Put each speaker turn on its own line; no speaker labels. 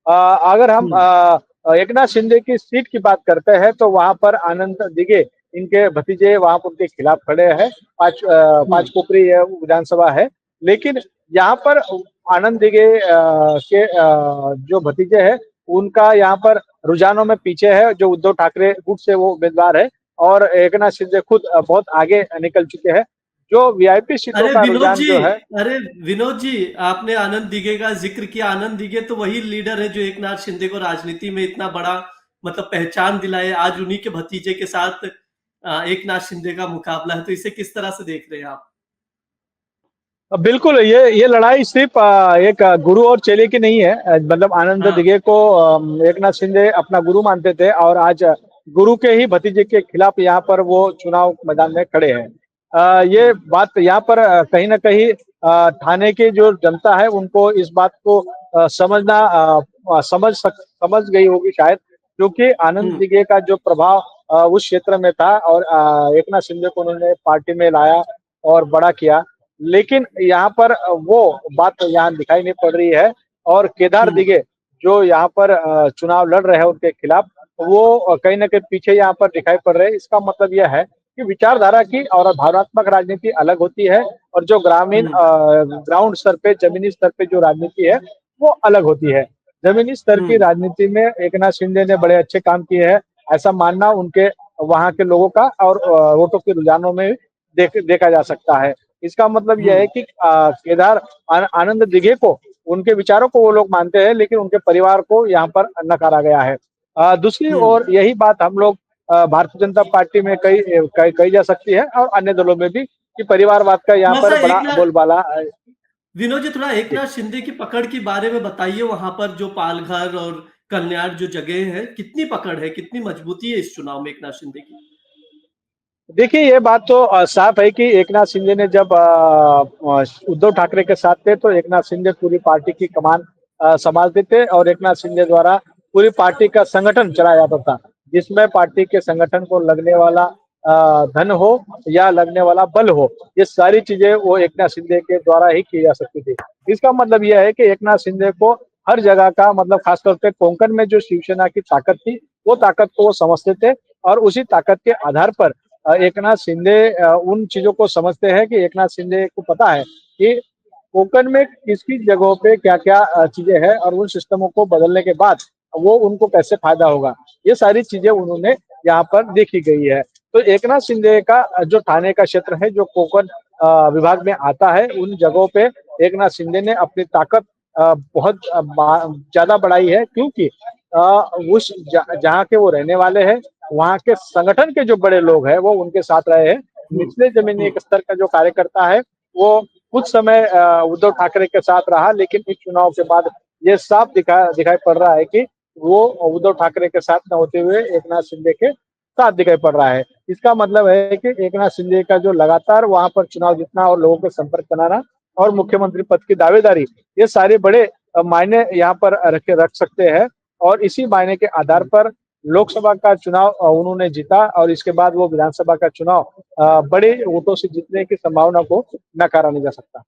अगर हम
हुँ,
एकनाथ शिंदे की सीट की बात करते हैं तो वहाँ पर आनंद दिघे इनके भतीजे वहाँ पर उनके खिलाफ खड़े हैं।
हुँ।
पाँचकोपरी विधानसभा है। लेकिन यहाँ पर आनंद दिघे के जो भतीजे हैं उनका यहाँ पर रुझानों में पीछे है। जो उद्धव ठाकरे गुट से वो उम्मीदवार है और एकनाथ शिंदे खुद बहुत आगे निकल चुके हैं। जो वीआईपी सीटों
अरे
का
विनोद
रुझान
जी,
जो है।
अरे विनोद जी, आपने आनंद दिघे का जिक्र किया। आनंद दिघे तो वही लीडर है जो एकनाथ शिंदे को राजनीति में इतना बड़ा मतलब पहचान दिलाए। आज उन्हीं के भतीजे के साथ एकनाथ शिंदे का मुकाबला है, तो इसे किस तरह से देख रहे हैं आप?
बिल्कुल, ये लड़ाई सिर्फ़ एक गुरु और चेले की नहीं है। मतलब आनंद
हाँ।
दिघे को एकनाथ शिंदे अपना गुरु मानते थे और आज गुरु के ही भतीजे के खिलाफ यहाँ पर वो चुनाव मैदान में खड़े हैं। ये
हुँ,
बात यहाँ पर कहीं न कहीं ठाणे की जो जनता है उनको इस बात को समझ गई होगी शायद, क्योंकि आनंद
हुँ,
दिघे का जो प्रभाव उस क्षेत्र में था और एकनाथ शिंदे को उन्होंने पार्टी में लाया और बड़ा किया। लेकिन यहाँ पर वो बात यहाँ दिखाई नहीं पड़ रही है और केदार
हुँ,
दिघे जो यहाँ पर चुनाव लड़ रहे हैं उनके खिलाफ, वो कहीं न कहीं पीछे यहाँ पर दिखाई पड़ रहे हैं। इसका मतलब यह है कि विचारधारा की और भावनात्मक राजनीति अलग होती है और जो ग्रामीण
हुँ,
ग्राउंड स्तर पे, ज़मीनी स्तर पे जो राजनीति है, वो अलग होती है। ज़मीनी स्तर की
हुँ,
राजनीति में एकनाथ शिंदे ने बड़े अच्छे काम किए हैं, ऐसा मानना उनके वहाँ के लोगों का और वोटों के रुझानों में देखा जा सकता है। इसका मतलब
हुँ,
यह है कि केदार आनंद दिघे को उनके विचारों को वो लोग मानते हैं, लेकिन उनके परिवार को यहाँ पर नकारा गया है। दूसरी
हुँ।
ओर यही बात हम लोग भारतीय जनता पार्टी में कही जा सकती है और अन्य दलों में भी कि परिवारवाद का यहाँ पर
थोड़ा-सा
बड़ा बोलबाला
विनोद जी, थोड़ा
जी।
एकनाथ शिंदे की पकड़ के बारे में बताइए। वहाँ पर जो पालघर और कल्याण जो जगह है, कितनी पकड़ है, कितनी मजबूती है इस चुनाव में एकनाथ शिंदे की?
देखिए, ये बात तो साफ़ है कि एकनाथ शिंदे ने जब उद्धव ठाकरे के साथ थे, तो एकनाथ शिंदे पूरी पार्टी की कमान सँभालते थे और एकनाथ शिंदे द्वारा पूरी पार्टी का संगठन चलाया जाता था, जिसमें पार्टी के संगठन को लगने वाला धन हो या लगने वाला बल हो, ये सारी चीज़ें वो एकनाथ शिंदे के द्वारा ही की जा सकती थी। इसका मतलब ये है कि एकनाथ शिंदे को हर जगह का मतलब ख़ासतौर पे कोंकण में जो शिवसेना की ताकत थी, वो ताकत को वो समझते थे और उसी ताकत के आधार पर एकनाथ शिंदे उन चीज़ों को समझते हैं कि एकनाथ शिंदे को पता है कि कोंकण में किस-किस जगहों पे क्या-क्या चीज़ें हैं और उन सिस्टमों को बदलने के बाद वो उनको कैसे फ़ायदा होगा। ये सारी चीज़ें उन्होंने यहाँ पर देखी गई है। तो एकनाथ शिंदे का जो ठाणे का क्षेत्र है, जो कोंकण विभाग में आता है, उन जगहों पे एकनाथ शिंदे ने अपनी ताकत बहुत ज़्यादा बढ़ाई है क्योंकि अ, जहाँ के वो रहने वाले हैं, वहाँ के संगठन के जो बड़े लोग हैं, वो उनके साथ रहे हैं।
हुँ,
निचले ज़मीनी
हुँ,
एक स्तर का जो कार्यकर्ता है, वो कुछ समय उद्धव ठाकरे के साथ रहा, लेकिन इस चुनाव के बाद ये साफ दिखाई पड़ रहा है कि वो उद्धव ठाकरे के साथ न होते हुए एकनाथ शिंदे के साथ दिखाई पड़ रहा है। इसका मतलब है कि एकनाथ शिंदे का जो लगातार वहाँ पर चुनाव जीतना और लोगों के संपर्क बनाना और मुख्यमंत्री पद की दावेदारी, ये सारे बड़े मायने यहाँ पर रख सकते हैं और इसी मायने के आधार
हुँ।
पर लोकसभा का चुनाव उन्होंने जीता और इसके बाद वो विधानसभा का चुनाव बड़े वोटों से जीतने की संभावना को नकारा नहीं जा सकता।